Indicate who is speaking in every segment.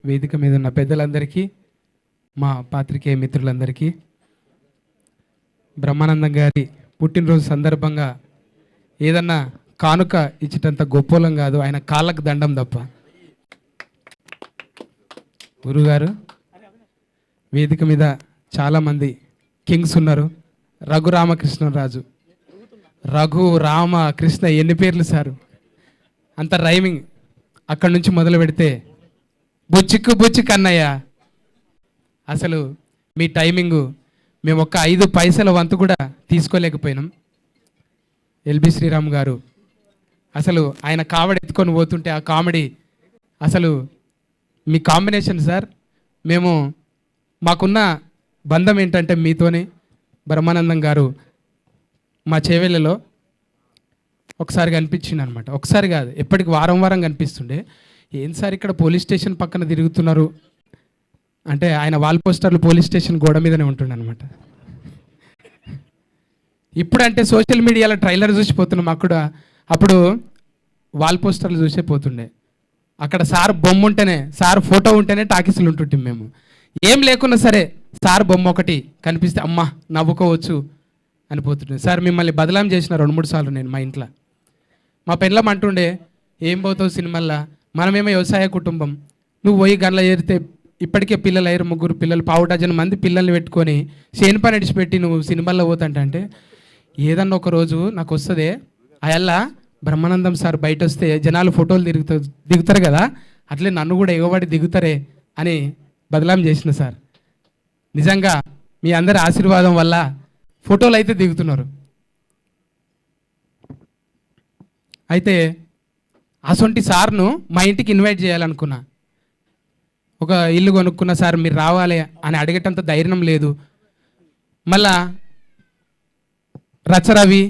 Speaker 1: వేదిక మీద ఉన్న పెద్దలందరికీ, మా పాత్రికేయ మిత్రులందరికీ, బ్రహ్మానందం గారి పుట్టినరోజు సందర్భంగా ఏదన్నా కానుక ఇచ్చేటంత గొప్పోలం కాదు, ఆయన కాళ్ళకు దండం తప్ప. గురుగారు, వేదిక మీద చాలామంది కింగ్స్ ఉన్నారు. రఘు రామకృష్ణరాజు, రఘు రామ కృష్ణ, ఎన్ని పేర్లు సారు, అంత రైమింగ్. అక్కడి నుంచి మొదలు పెడితే బుచ్చిక్కు బుచ్చిక్ అన్నయ్య, అసలు మీ టైమింగు మేము ఒక్క 5 పైసల వంతు కూడా తీసుకోలేకపోయినాం. ఎల్బి శ్రీరామ్ గారు అసలు ఆయన కామెడీ ఎత్తుకొని పోతుంటే ఆ కామెడీ అసలు మీ కాంబినేషన్ సార్. మేము మాకున్న బంధం ఏంటంటే మీతోనే. బ్రహ్మానందం గారు మా చేవెళ్ళలో ఒకసారి కనిపించింది అనమాట. ఒకసారి కాదు, ఎప్పటికి వారం వారం కనిపిస్తుండే. ఏం సార్ ఇక్కడ పోలీస్ స్టేషన్ పక్కన తిరుగుతున్నారు అంటే, ఆయన వాల్ పోస్టర్లు పోలీస్ స్టేషన్ గోడ మీదనే ఉంటుండే అనమాట. ఇప్పుడంటే సోషల్ మీడియాలో ట్రైలర్ చూసిపోతున్నాం, అప్పుడు వాల్ పోస్టర్లు చూసే పోతుండే. అక్కడ సార్ బొమ్మ ఉంటేనే, సార్ ఫోటో ఉంటేనే టాకీసులు ఉంటుంటాం మేము. ఏం లేకున్నా సరే సార్ బొమ్మ ఒకటి కనిపిస్తే అమ్మ నవ్వుకోవచ్చు అనిపోతుండే. సార్ మిమ్మల్ని బదలాం చేసిన 2-3 సార్లు నేను మా ఇంట్లో. మా పెళ్ళం అంటుండే, ఏం పోతావు సినిమాల్లో, మనమేమో వ్యవసాయ కుటుంబం, నువ్వు పోయి గన్ల చేరితే ఇప్పటికే పిల్లలు అయ్యారు, 3 పిల్లలు, 15 మంది పిల్లల్ని పెట్టుకొని చేను పని విడిచిపెట్టి నువ్వు సినిమాల్లో పోతాంటే, ఏదన్నా ఒక రోజు నాకు వస్తుంది అయల్లా బ్రహ్మానందం సార్ బయట వస్తే జనాలు ఫోటోలు దిగుతారు కదా, అట్లే నన్ను కూడా ఎగబడి దిగుతారే అని బదలాం చేసిన సార్. నిజంగా మీ అందరి ఆశీర్వాదం వల్ల ఫోటోలు అయితే దిగుతున్నారు. అయితే అసొంటి సార్ను మా ఇంటికి ఇన్వైట్ చేయాలనుకున్నా. ఒక ఇల్లు కొనుక్కున్న సార్ మీరు రావాలి అని అడిగేటంత ధైర్యం లేదు. మళ్ళా రచరవి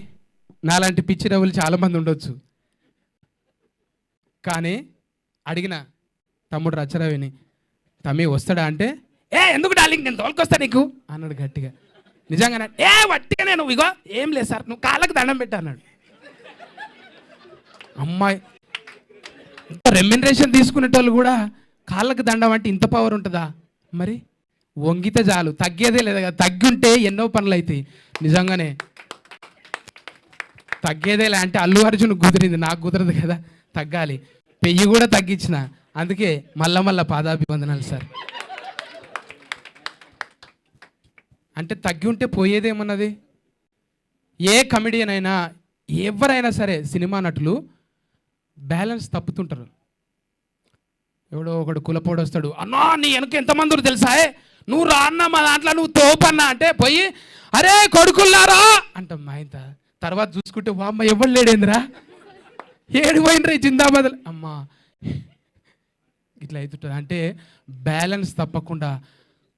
Speaker 1: నాలాంటి పిచ్చి రవులు చాలామంది ఉండొచ్చు, కానీ అడిగిన తమ్ముడు రచరవిని, తమ్మి వస్తాడా అంటే, ఎందుకు డార్లింగ్ నేను తోలుకొస్తా నీకు అన్నాడు గట్టిగా. నిజంగానే వట్టిగా నేను ఇగో ఏం లేదు సార్ నువ్వు కాళ్ళకు దండం పెట్టా అన్నాడు. అమ్మాయి రెమ్యునరేషన్ తీసుకునేటోళ్ళు కూడా కాళ్ళకు దండం అంటే ఇంత పవర్ ఉంటుందా? మరి వంగితే చాలు, తగ్గేదే లేదా కదా. తగ్గి ఉంటే ఎన్నో పనులు అవుతాయి. నిజంగానే తగ్గేదేలే అంటే అల్లు అర్జున్ కుదిరింది, నాకు కుదరదు కదా, తగ్గాలి. పెయ్యి కూడా తగ్గించిన, అందుకే మళ్ళా పాదాభివందనాలు సార్. అంటే తగ్గి ఉంటే పోయేదేమన్నది. ఏ కమెడియన్ అయినా ఎవరైనా సరే సినిమా నటులు బ్యాలెన్స్ తప్పుతుంటారు. ఎవడో ఒకడు కులపోడు వస్తాడు, అన్నా నీ వెనక ఎంతమంది తెలుసా, నువ్వు రా అన్న మా దాంట్లో నువ్వు తోపన్నా అంటే పోయి అరే కొడుకుల్లారా అంటాం మా ఇంత. తర్వాత చూసుకుంటే అమ్మ ఎవరు లేడేంద్రా, ఏడు పోయినరా జిందాబాద్ అమ్మా, ఇట్లా అవుతుంటుంది. అంటే బ్యాలెన్స్ తప్పకుండా,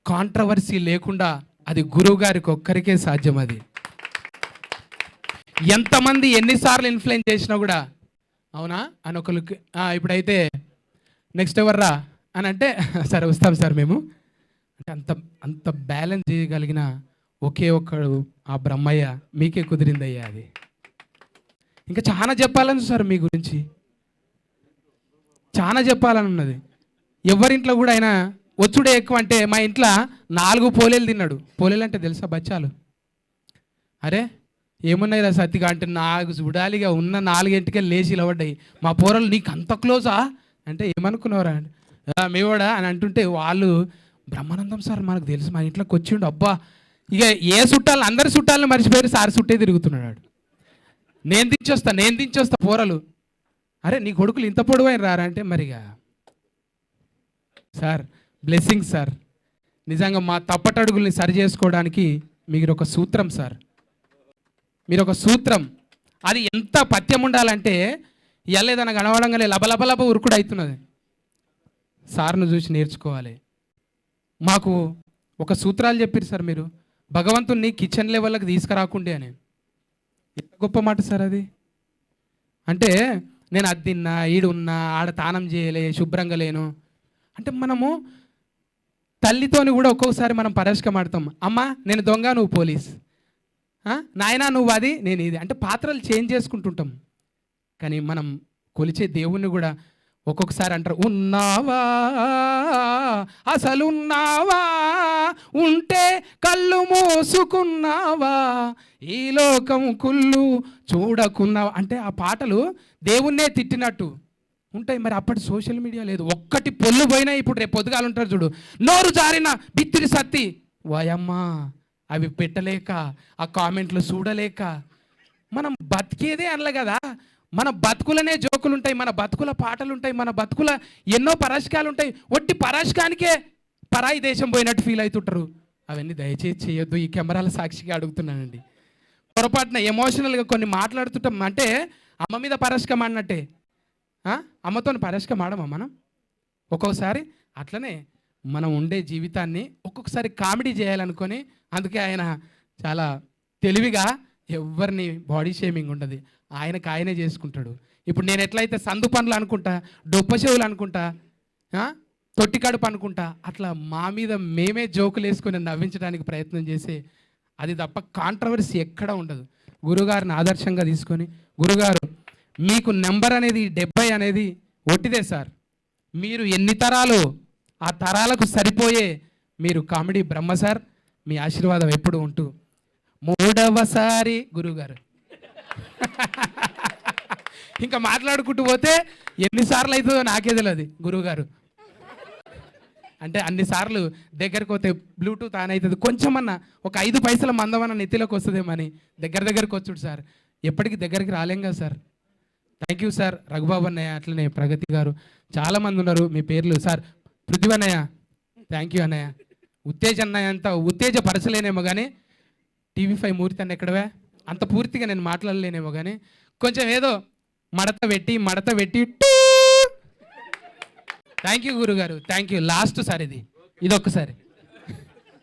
Speaker 1: కాంట్రవర్సీ లేకుండా అది గురువు గారికి ఒక్కరికే సాధ్యం. అది ఎంతమంది ఎన్నిసార్లు ఇన్ఫ్లుయెన్స్ చేసినా కూడా అవునా అని ఒకరికి ఇప్పుడైతే నెక్స్ట్ ఎవర్రా అని అంటే సరే వస్తాం సార్ మేము అంటే అంత బ్యాలెన్స్ చేయగలిగిన ఒకే ఒక్కడు ఆ బ్రహ్మయ్య. మీకే కుదిరిందయ్యా అది. ఇంకా చాలా చెప్పాలని సార్ మీ గురించి, చాలా చెప్పాలని ఉన్నది. ఎవరింట్లో కూడా అయినా వచ్చుడే ఎక్కువ అంటే, మా ఇంట్లో 4 పోలేలు తిన్నాడు. పోలేలు అంటే తెలుసా బచ్చాలు? అరే ఏమున్నాయి రా సత్తిగా అంటే, నాకు చూడాలిగా ఉన్న 4 గంటకే లేచి ఇలవడ్డాయి. మా పోరలు నీకు అంత క్లోజా అంటే ఏమనుకున్నావురా అంటే, మేవాడా అని అంటుంటే వాళ్ళు బ్రహ్మానందం సార్ మనకు తెలుసు, మా ఇంట్లోకి వచ్చిండు. అబ్బా ఇక ఏ చుట్టాలు, అందరి చుట్టాలను మర్చిపోయారు, సార్ చుట్టే తిరుగుతున్నాడు. నేను దించొస్తా పోరలు. అరే నీ కొడుకులు ఇంత పొడవైన రారా అంటే, మరిగా సార్ బ్లెస్సింగ్ సార్. నిజంగా మా తప్పటడుగుల్ని సరి చేసుకోవడానికి మీరు ఒక సూత్రం సార్, మీరు ఒక సూత్రం. అది ఎంత పథ్యం ఉండాలంటే ఎల్లేదన్న గడవడంగానే లబలబలబ ఉరుకుడు అవుతున్నది. సార్ను చూసి నేర్చుకోవాలి. మాకు ఒక సూత్రాలు చెప్పారు సార్ మీరు, భగవంతుణ్ణి కిచెన్ లెవెల్కి తీసుకురాకుండే అని. ఎంత గొప్ప మాట సార్ అది. అంటే నేను అది తిన్నా, ఈడున్నా, ఆడ తానం చేయలే, శుభ్రంగా లేను అంటే, మనము తల్లితోని కూడా ఒక్కొక్కసారి మనం పరస్కం ఆడతాం. అమ్మ నేను దొంగ, నువ్వు పోలీస్, నాయనా నువ్వు అది, నేను ఇది అంటే పాత్రలు చేంజ్ చేసుకుంటుంటాం. కానీ మనం కొలిచే దేవుణ్ణి కూడా ఒక్కొక్కసారి అంటారు, ఉన్నావా అసలున్నావా ఉంటే కళ్ళు మోసుకున్నావా ఈ లోకం కుళ్ళు చూడకున్నావా అంటే ఆ పాటలు దేవుణ్ణే తిట్టినట్టు ఉంటాయి. మరి అప్పటి సోషల్ మీడియా లేదు, ఒక్కటి పొల్లు పోయినా ఇప్పుడు రేపు పొద్దుగాలు ఉంటారు చూడు, నోరు జారిన బిత్తిరి సత్తి వాయమ్మా అవి పెట్టలేక ఆ కామెంట్లు చూడలేక మనం బతికేదే అనలే కదా. మన బతుకులనే జోకులు ఉంటాయి, మన బతుకుల పాటలు ఉంటాయి, మన బతుకుల ఎన్నో పరాశకాలు ఉంటాయి. ఒట్టి పరాశకానికే పరాయి దేశం పోయినట్టు ఫీల్ అవుతుంటారు. అవన్నీ దయచేసి చేయొద్దు. ఈ కెమెరాల సాక్షిగా అడుగుతున్నానండి. పొరపాటున ఎమోషనల్గా కొన్ని మాట్లాడుతుంటాం అంటే అమ్మ మీద పరాశకం అన్నట్టే. అమ్మతో పరాశకం ఆడమా మనం? ఒక్కొక్కసారి అట్లనే మనం ఉండే జీవితాన్ని ఒక్కొక్కసారి కామెడీ చేయాలనుకొని, అందుకే ఆయన చాలా తెలివిగా ఎవరిని బాడీ షేమింగ్ ఉండదు, ఆయనకు ఆయనే చేసుకుంటాడు. ఇప్పుడు నేను ఎట్లయితే సందు పనులు అనుకుంటా, డొప్ప చెవులు అనుకుంటా, తొట్టి కడుపు అనుకుంటా, అట్లా మా మీద మేమే జోకులు వేసుకొని నవ్వించడానికి ప్రయత్నం చేసే అది తప్ప కాంట్రవర్సీ ఎక్కడ ఉండదు. గురుగారిని ఆదర్శంగా తీసుకొని, గురుగారు మీకు నెంబర్ అనేది 70 అనేది ఒట్టిదే సార్. మీరు ఎన్ని తరాలు ఆ తరాలకు సరిపోయే మీరు కామెడీ బ్రహ్మ సార్. మీ ఆశీర్వాదం ఎప్పుడు ఉంటూ 3వసారి గురుగారు ఇంకా మాట్లాడుకుంటూ పోతే ఎన్నిసార్లు అవుతుందో నాకే తెలియదు. గురువుగారు అంటే అన్నిసార్లు దగ్గరకు పోతే బ్లూటూత్ ఆన్ అవుతుంది, కొంచెమన్నా ఒక 5 పైసల మందమన్న నెత్తిలోకి వస్తుందేమని దగ్గరకు వచ్చుడు సార్. ఎప్పటికీ దగ్గరికి రాలేం కదా sir. Thank you sir. Raghubabu అన్నయ్య, అట్లనే ప్రగతి గారు, చాలామంది ఉన్నారు. మీ పేర్లు సార్. పృథ్వీ అన్నయ్య, థ్యాంక్ యూ అన్నయ్య. ఉత్తేజ అన్నయ్య అంతా ఉత్తేజపరచలేనేమో కానీ TV5 మూర్తి అన్న ఎక్కడవే అంత పూర్తిగా నేను మాట్లాడలేనేమో కానీ కొంచెం ఏదో మడత పెట్టి థ్యాంక్ యూ గురుగారు, థ్యాంక్ యూ. లాస్ట్ సార్ ఇది ఒక్కసారి.